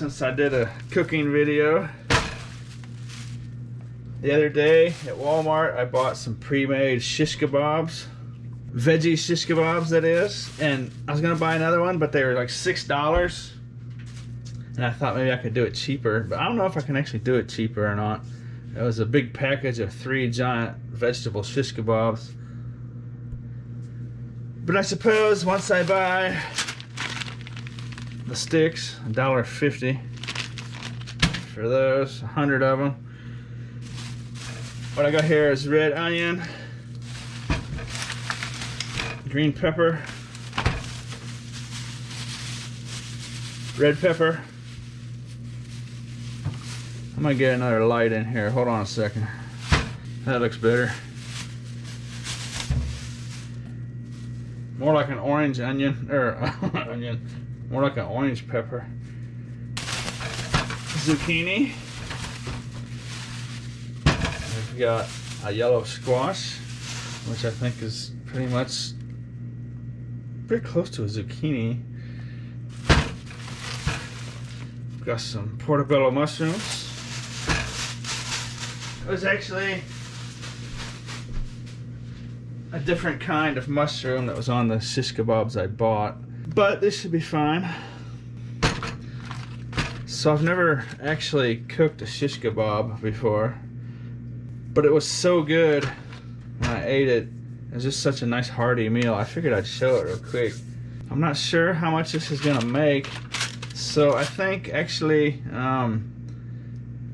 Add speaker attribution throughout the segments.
Speaker 1: since I did a cooking video. The other day at Walmart, I bought some pre-made shish kebabs. Veggie shish kebabs, that is. And I was gonna buy another one, but they were like $6. And I thought maybe I could do it cheaper, but I don't know if I can actually do it cheaper or not. It was a big package of 3 giant vegetable shish kebabs. But I suppose once I buy the sticks, $1.50 for those, 100 of them. What I got here is red onion, green pepper, red pepper. I'm gonna get another light in here. Hold on a second. That looks better. More like an orange onion, or onion. More like an orange pepper. Zucchini. We've got a yellow squash, which I think is pretty close to a zucchini. We've got some portobello mushrooms. It was actually a different kind of mushroom that was on the shish kebabs I bought, but this should be fine. So I've never actually cooked a shish kebab before, but it was so good when I ate it. It was just such a nice hearty meal. I figured I'd show it real quick. I'm not sure how much this is gonna make, so I think actually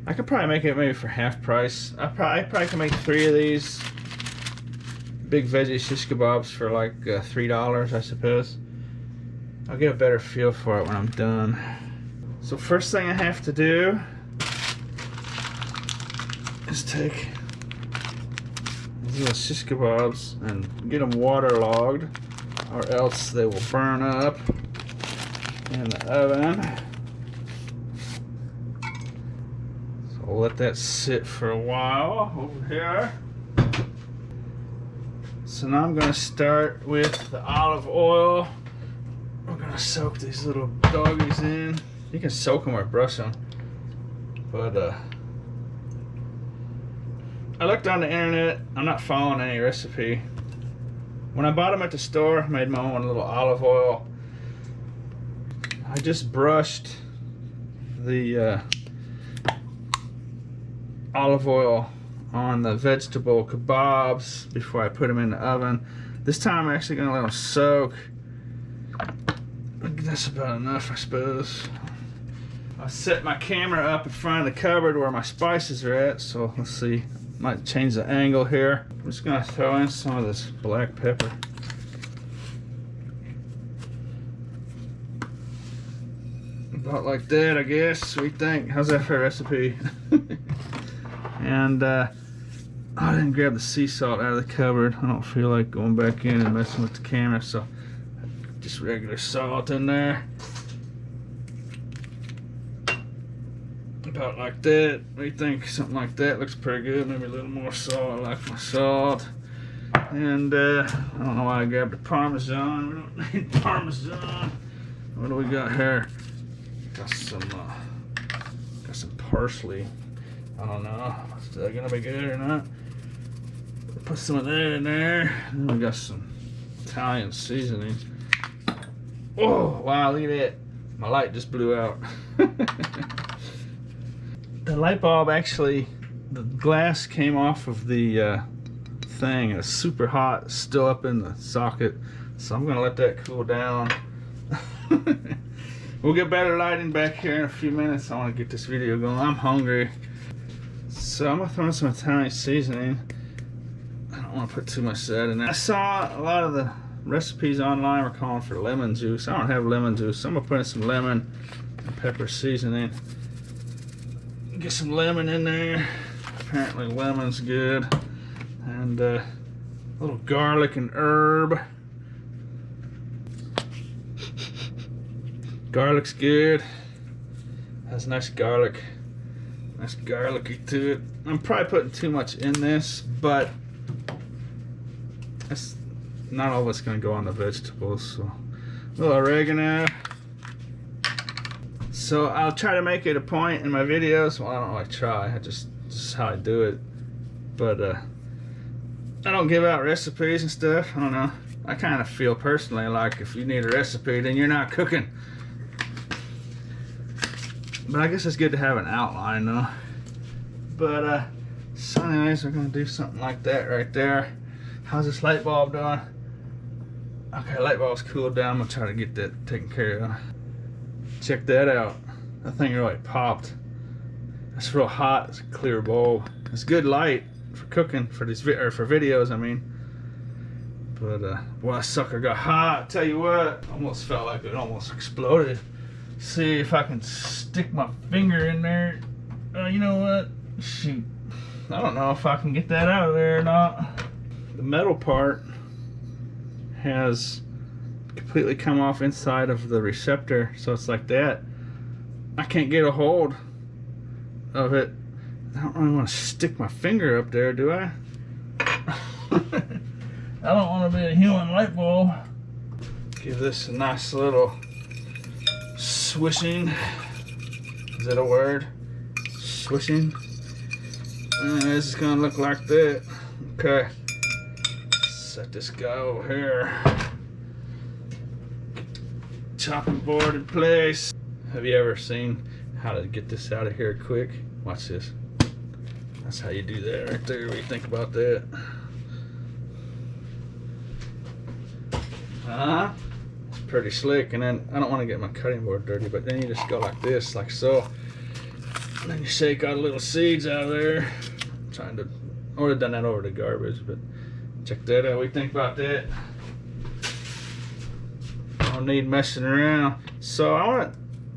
Speaker 1: I could probably make it maybe for half price. I probably can make 3 of these big veggie shish kebabs for like $3, I suppose. I'll get a better feel for it when I'm done. So first thing I have to do is take these little shish kebabs and get them waterlogged, or else they will burn up in the oven. So I'll let that sit for a while over here. So now I'm going to start with the olive oil. We're going to soak these little doggies in. You can soak them or brush them. But I looked on the internet. I'm not following any recipe. When I bought them at the store, I made my own little olive oil. I just brushed the olive oil on the vegetable kebabs before I put them in the oven. This time I'm actually going to let them soak. That's about enough, I suppose. I set my camera up in front of the cupboard where my spices are at, so let's see. Might change the angle here. I'm just going to throw in some of this black pepper. About like that, I guess. What do you think? How's that for a recipe? And I didn't grab the sea salt out of the cupboard. I don't feel like going back in and messing with the camera, so just regular salt in there. About like that. What do you think? Something like that looks pretty good. Maybe a little more salt. I like my salt. And I don't know why I grabbed the Parmesan. We don't need Parmesan. What do we got here? Got some parsley. I don't know. Is that gonna be good or not? Put some of that in there. And then we got some Italian seasoning. Oh wow! Look at that. My light just blew out. The light bulb actually, the glass came off of the thing. It's super hot, still up in the socket. So I'm gonna let that cool down. We'll get better lighting back here in a few minutes. I want to get this video going. I'm hungry. So I'm gonna throw in some Italian seasoning. I don't want to put too much of that in there. I saw a lot of the recipes online were calling for lemon juice. I don't have lemon juice, so I'm gonna put in some lemon and pepper seasoning. Get some lemon in there. Apparently lemon's good. And a little garlic and herb. Garlic's good. Has nice garlic. Nice garlicky to it. I'm probably putting too much in this, but that's not all that's going to go on the vegetables. So a little oregano, So I'll try to make it a point in my videos. Well, I don't really try. This is how I do it. But I don't give out recipes and stuff. I don't know. I kind of feel personally like if you need a recipe, then you're not cooking. But I guess it's good to have an outline though. But so anyways, we're gonna do something like that right there. How's this light bulb doing? Okay, light bulb's cooled down. I'm gonna try to get that taken care of. Check that out. That thing really popped. It's real hot. It's a clear bulb. It's good light for cooking for these for videos. I mean, but boy, that sucker got hot. I tell you what, almost felt like it almost exploded. See if I can stick my finger in there. You know what? Shoot. I don't know if I can get that out of there or not. The metal part has completely come off inside of the receptor, so it's like that. I can't get a hold of it. I don't really want to stick my finger up there, do I? I don't want to be a human light bulb. Give this a nice little swishing. Is that a word? Swishing. This is gonna look like that. Okay. Set this guy over here. Chopping board in place. Have you ever seen how to get this out of here quick? Watch this. That's how you do that right there. What do you think about that? It's pretty slick. And then I don't want to get my cutting board dirty, but then you just go like this, like so. And then you shake all the little seeds out of there. I'm trying to, I would have done that over the garbage, but check that out. What do you think about that? Don't need messing around. So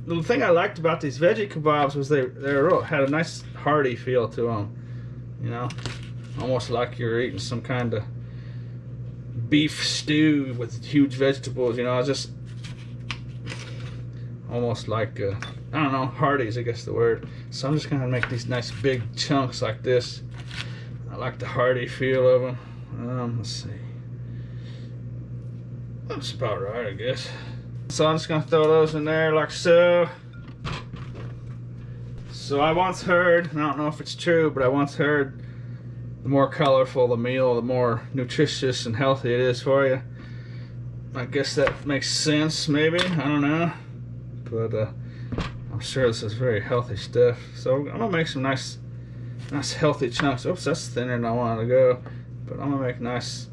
Speaker 1: the thing I liked about these veggie kebabs was they had a nice hearty feel to them. You know, almost like you're eating some kind of beef stew with huge vegetables. You know, it's just almost like I don't know, hearties, I guess the word. So I'm just gonna make these nice big chunks like this. I like the hearty feel of them. Let's see. That's about right, I guess. So I'm just gonna throw those in there like so. So I once heard, and I don't know if it's true, but I once heard the more colorful the meal, the more nutritious and healthy it is for you. I guess that makes sense, maybe. I don't know. But I'm sure this is very healthy stuff. So I'm gonna make some nice healthy chunks. Oops, that's thinner than I wanted to go. But I'm gonna make nice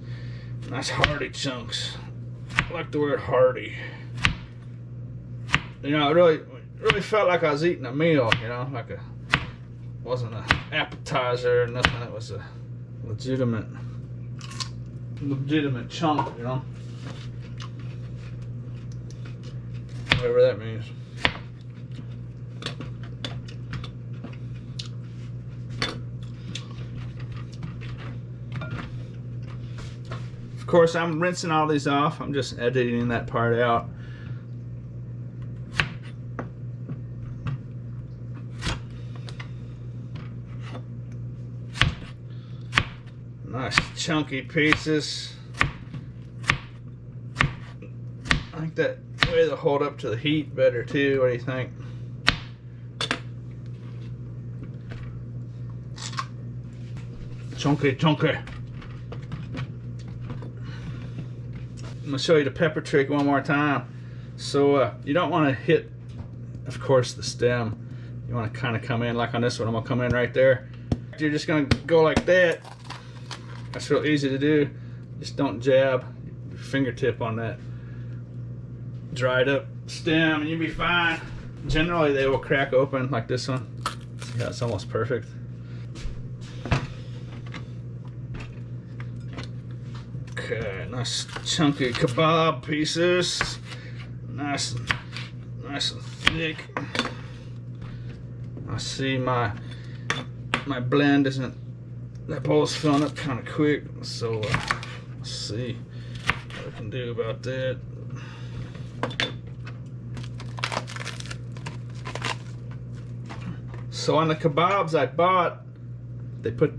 Speaker 1: hearty chunks. I like the word hearty. You know, it really felt like I was eating a meal. You know, like wasn't an appetizer or nothing. It was a legitimate chunk. You know, whatever that means. Of course, I'm rinsing all these off. I'm just editing that part out. Nice chunky pieces. I think that way they'll hold up to the heat better too. What do you think? Chunky. I'm gonna show you the pepper trick one more time. So you don't want to hit, of course, the stem. You want to kind of come in like on this one. I'm gonna come in right there. You're just gonna go like that. That's real easy to do. Just don't jab your fingertip on that dried up stem and you'll be fine. Generally they will crack open like this one. See how it's almost perfect. Okay, nice chunky kebab pieces. Nice and thick. I see my blend isn't, that bowl's filling up kind of quick, so let's see what I can do about that. So on the kebabs I bought, they put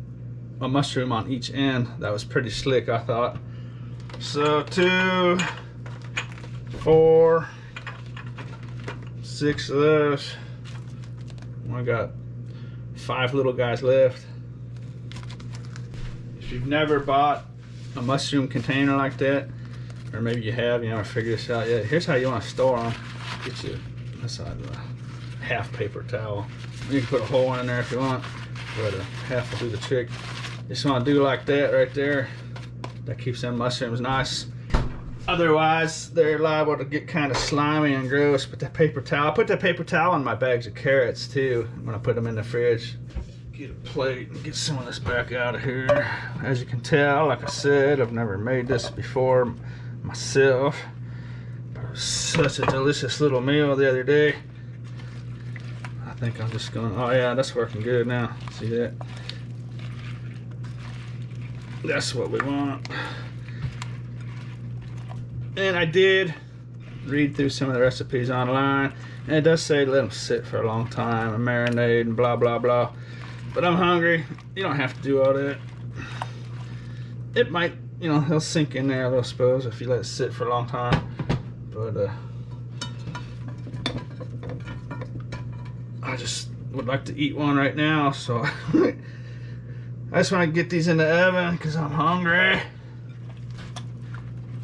Speaker 1: a mushroom on each end. That was pretty slick, I thought. So 2, 4, 6 of those. I got 5 little guys left. If you've never bought a mushroom container like that, or maybe you have, you never figured this out yet, here's how you want to store them. Get you that's a half paper towel. You can put a hole in there if you want, but half will do the trick. Just want to do like that right there. That keeps them mushrooms nice. Otherwise, they're liable to get kind of slimy and gross. But that paper towel, I put that paper towel on my bags of carrots too when I put them in the fridge. Get a plate and get some of this back out of here. As you can tell, like I said, I've never made this before myself. But it was such a delicious little meal the other day. I think I'm just gonna, oh yeah, that's working good now. See that? That's what we want. And I did read through some of the recipes online, and it does say let them sit for a long time and marinate and blah blah blah. But I'm hungry. You don't have to do all that. It might, you know, they'll sink in there a little, I suppose, if you let it sit for a long time. But I just would like to eat one right now, so I just want to get these in the oven because I'm hungry.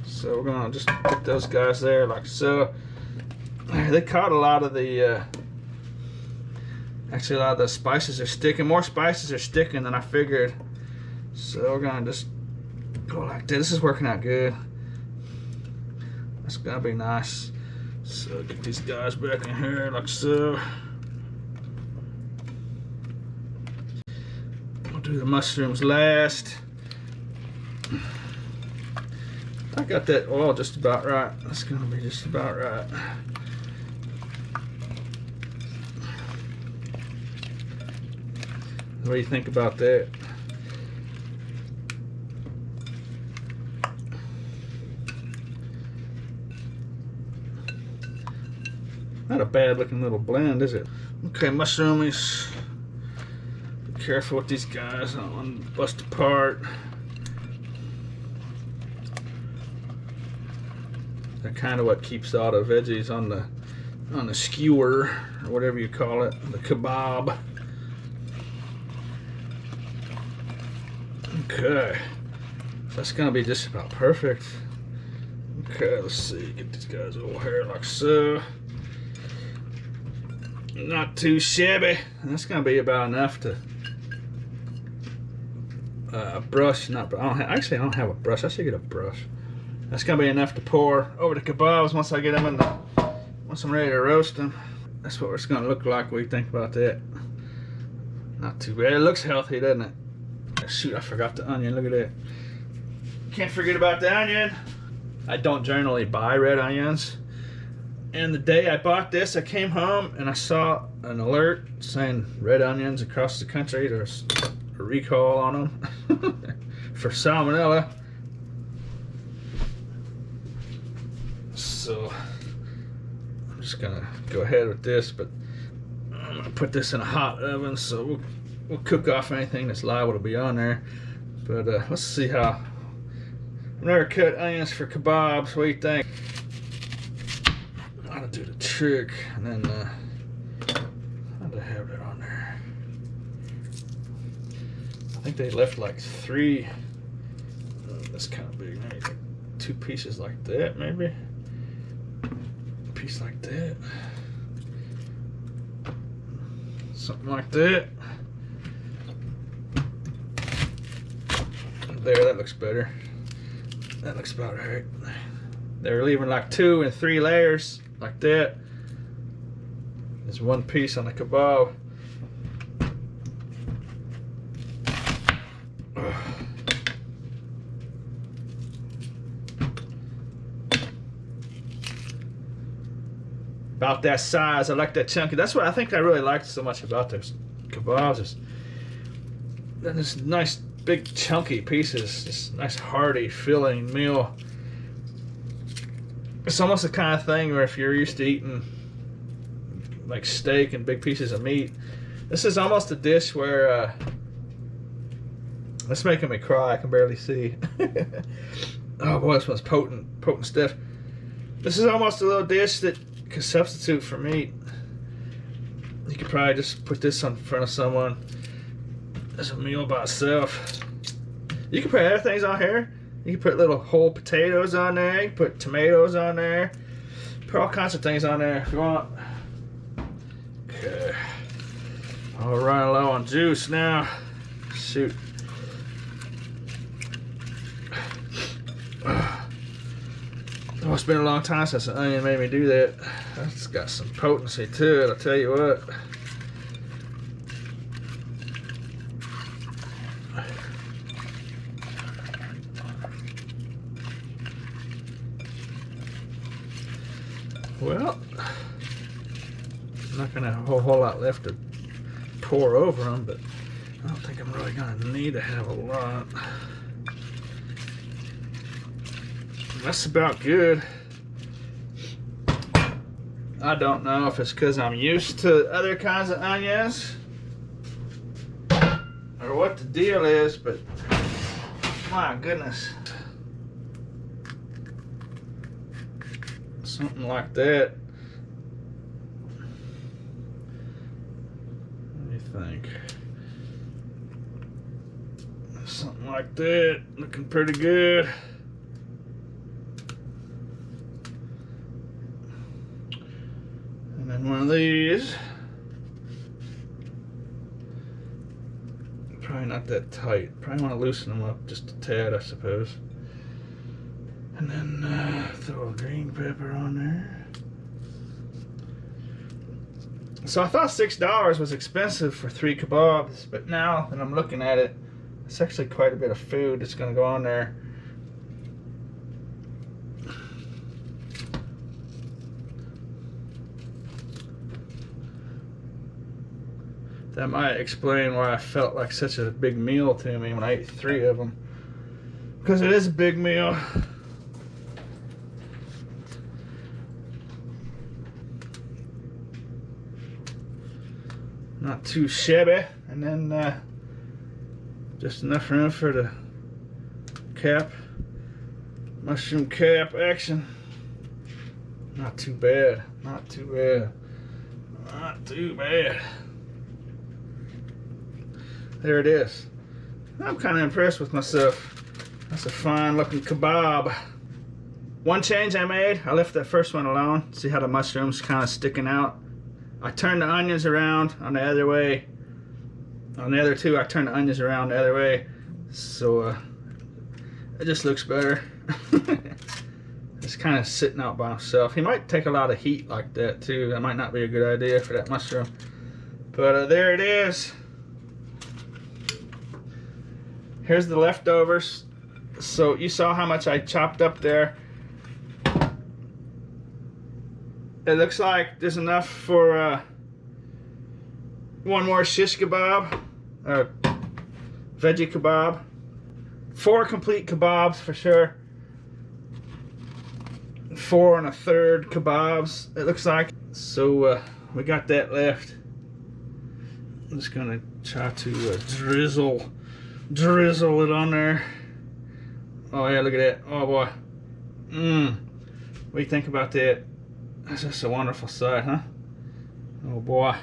Speaker 1: So we're gonna just put those guys there like so. They caught a lot of the, actually a lot of the spices are sticking. More spices are sticking than I figured. So we're gonna just go like this. This is working out good. That's gonna be nice. So get these guys back in here like so. We'll do the mushrooms last. I got that oil just about right. That's gonna be just about right. What do you think about that? Not a bad looking little blend, is it? Okay, mushroomies. Be careful with these guys. I don't want them to bust apart. They're kind of what keeps all the veggies on the skewer, or whatever you call it, the kebab. Okay, so that's gonna be just about perfect. Okay, let's see, get these guys over here like so. Not too shabby. And that's gonna be about enough to brush. Not, I don't have a brush. I should get a brush. That's gonna be enough to pour over the kebabs once I get them in the, once I'm ready to roast them. That's what it's gonna look like. What do you think about that? Not too bad. It looks healthy, doesn't it? Shoot, I forgot the onion. Look at that. Can't forget about the onion. I don't generally buy red onions. And the day I bought this, I came home and I saw an alert saying red onions across the country. There's a recall on them for salmonella. So I'm just gonna go ahead with this, but I'm gonna put this in a hot oven so we'll cook off anything that's liable to be on there. But let's see how. I've never cut onions for kebabs. What do you think? I'll do the trick, and then how do I have that on there? I think they left like 3. That's kind of big. Maybe like 2 pieces like that, maybe. A piece like that. Something like that. There, that looks better. That looks about right. They're leaving like 2 and 3 layers like that. There's 1 piece on the kebab. About that size. I like that chunky. That's what I think I really liked so much about those kebabs is this nice big chunky pieces. This nice hearty filling meal. It's almost the kind of thing where if you're used to eating like steak and big pieces of meat, this is almost a dish where it's making me cry. I can barely see. Oh boy, this one's potent stuff. This is almost a little dish that can substitute for meat. You could probably just put this in front of someone as a meal by itself. You can put other things on here. You can put little whole potatoes on there. You can put tomatoes on there. Put all kinds of things on there if you want. Okay. I'll run low on juice now. Shoot. Oh, it's been a long time since the onion made me do that. It's got some potency to it, I'll tell you what. Well, I'm not gonna have a whole lot left to pour over them, but I don't think I'm really gonna need to have a lot. That's about good. I don't know if it's because I'm used to other kinds of onions or what the deal is, but my goodness. Something like that. What do you think? Something like that. Looking pretty good. And then one of these. Probably not that tight. Probably want to loosen them up just a tad, I suppose. And then throw a green pepper on there. So I thought $6 was expensive for 3 kebabs, but now that I'm looking at it, it's actually quite a bit of food that's going to go on there. That might explain why I felt like such a big meal to me when I ate 3 of them. Because it is a big meal. Not too shabby. And then just enough room for the cap. Mushroom cap action. Not too bad. Not too bad. Not too bad. There it is. I'm kind of impressed with myself. That's a fine looking kebab. One change I made, I left that first one alone. See how the mushroom's kind of sticking out? I turned the onions around on the other way. On the other 2, I turned the onions around the other way. So it just looks better. It's kind of sitting out by himself. He might take a lot of heat like that too. That might not be a good idea for that mushroom. But there it is. Here's the leftovers. So you saw how much I chopped up there. It looks like there's enough for one more shish kebab, veggie kebab. 4 complete kebabs for sure. 4 1/3 kebabs, it looks like. So we got that left. I'm just gonna try to drizzle it on there. Oh yeah, look at that. Oh boy. What do you think about that? That's just a wonderful sight, huh? Oh boy.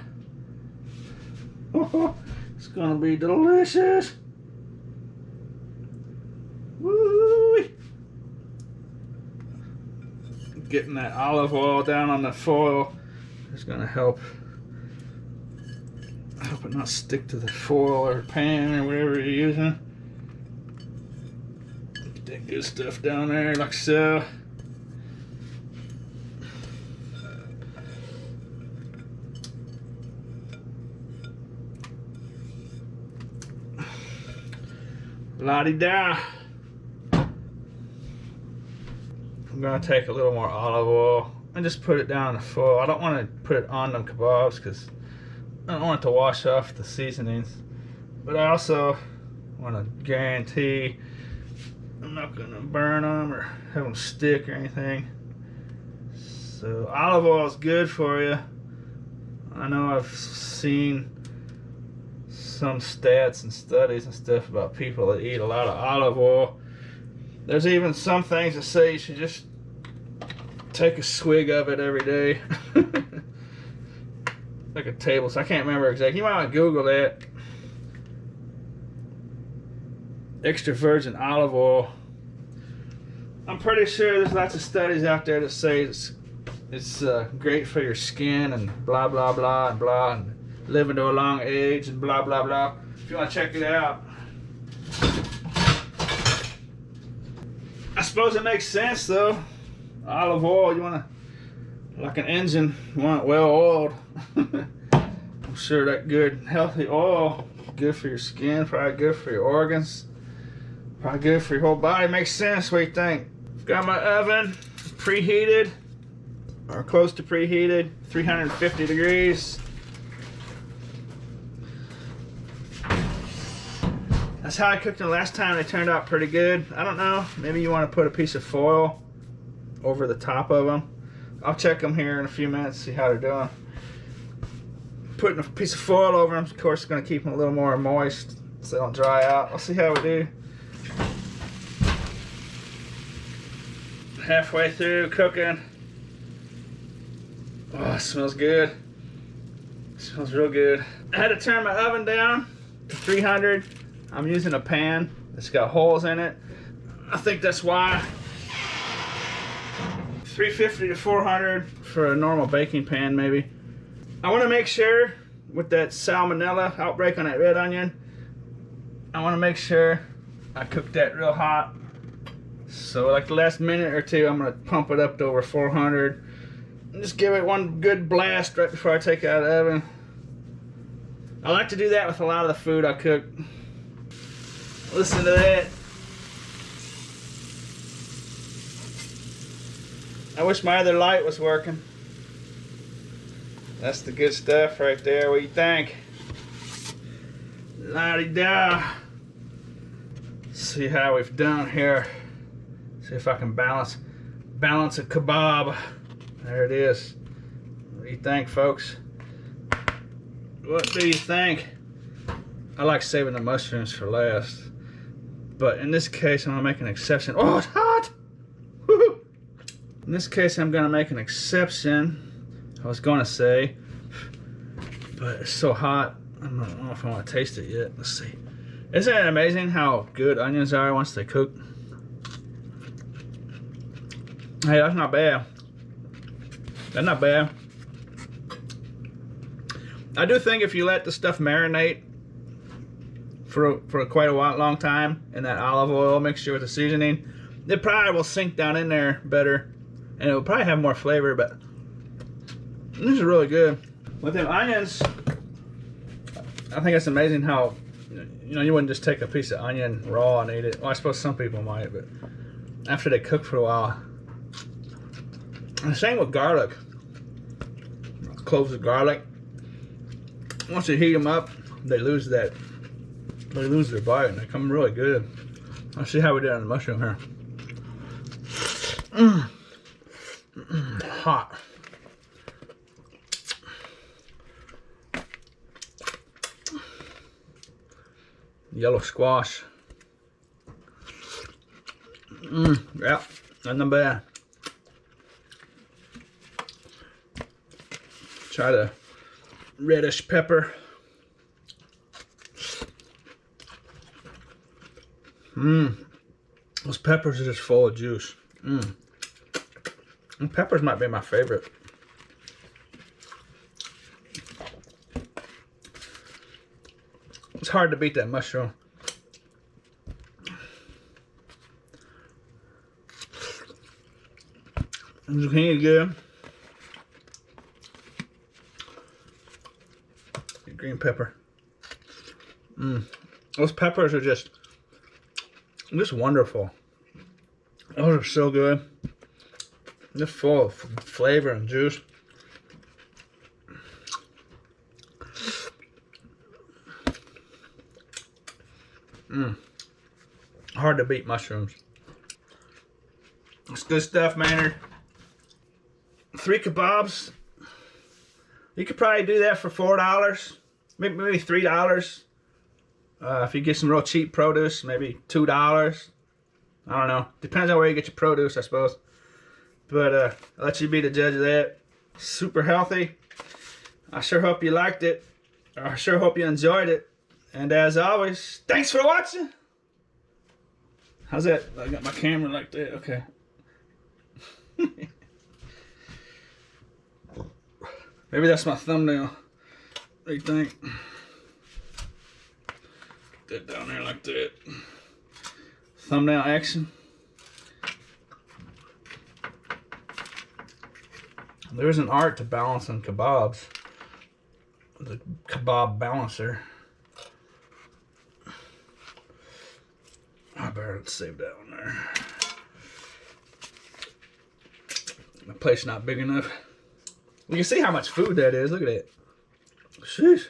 Speaker 1: Oh, it's gonna be delicious. Woo! Getting that olive oil down on the foil is gonna help. I hope it not stick to the foil or pan or whatever you're using. Get that good stuff down there like so. La-di-da. I'm gonna take a little more olive oil and just put it down the foil. I don't want to put it on them kebabs because I don't want it to wash off the seasonings, but I also want to guarantee I'm not going to burn them or have them stick or anything. So olive oil is good for you. I know I've seen some stats and studies and stuff about people that eat a lot of olive oil. There's even some things that say you should just take a swig of it every day. like a table. So I can't remember exactly. You might want to Google that. Extra virgin olive oil. I'm pretty sure there's lots of studies out there that say it's great for your skin and blah blah blah and blah, and living to a long age and blah blah blah. If you want to check it out, I suppose it makes sense though. Olive oil, you want to, like an engine, you want it well oiled. I'm sure that good healthy oil, good for your skin, probably good for your organs, probably good for your whole body. Makes sense. What do you think? I've got my oven preheated, or close to preheated, 350 degrees. That's how I cooked them last time. They turned out pretty good. I don't know, maybe you want to put a piece of foil over the top of them. I'll check them here in a few minutes, see how they're doing. Putting a piece of foil over them, of course, is going to keep them a little more moist so they don't dry out. I'll see how we do. Halfway through cooking. Oh, it smells good. It smells real good. I had to turn my oven down to 300. I'm using a pan that's got holes in it. I think that's why. 350 to 400 for a normal baking pan, maybe. I want to make sure with that salmonella outbreak on that red onion, I want to make sure I cook that real hot. So like the last minute or two, I'm going to pump it up to over 400 and just give it one good blast right before I take it out of the oven. I like to do that with a lot of the food I cook. Listen to that. I wish my other light was working. That's the good stuff right there. What do you think? La-di-da. See how we've done here. See if I can balance a kebab. There it is. What do you think, folks? What do you think? I like saving the mushrooms for last, but in this case I'm gonna make an exception. Oh, it's hot! Woo-hoo. In this case I'm gonna make an exception. I was gonna say, but it's so hot, I don't know if I want to taste it yet. Let's see. Isn't it amazing how good onions are once they cook? Hey, that's not bad. That's not bad. I do think if you let the stuff marinate for quite a long time in that olive oil mixture with the seasoning, it probably will sink down in there better, and it will probably have more flavor. But this is really good. With them onions, I think it's amazing how, you know, you wouldn't just take a piece of onion raw and eat it. Well, I suppose some people might, but after they cook for a while. And the same with garlic. Cloves of garlic. Once you heat them up, they lose their bite and they come really good. Let's see how we did on the mushroom here. Hot. Yellow squash. Yeah, that's not bad. Try the reddish pepper. Those peppers are just full of juice. And peppers might be my favorite. It's hard to beat that mushroom. Zucchini good. Green pepper. Those peppers are just wonderful. Those are so good. Just full of flavor and juice. Hard to beat mushrooms. It's good stuff, Maynard. 3 kebabs. You could probably do that for $4, maybe $3. If you get some real cheap produce, maybe $2. I don't know. Depends on where you get your produce, I suppose. But I'll let you be the judge of that. Super healthy. I sure hope you liked it. I sure hope you enjoyed it. And as always, thanks for watching. How's that? I got my camera like that. Okay. Maybe that's my thumbnail. What do you think? Put that down there like that. Thumbnail action. There's an art to balancing kebabs. The kebab balancer. I better save that one there. My plate's not big enough. You can see how much food that is. Look at that. Sheesh.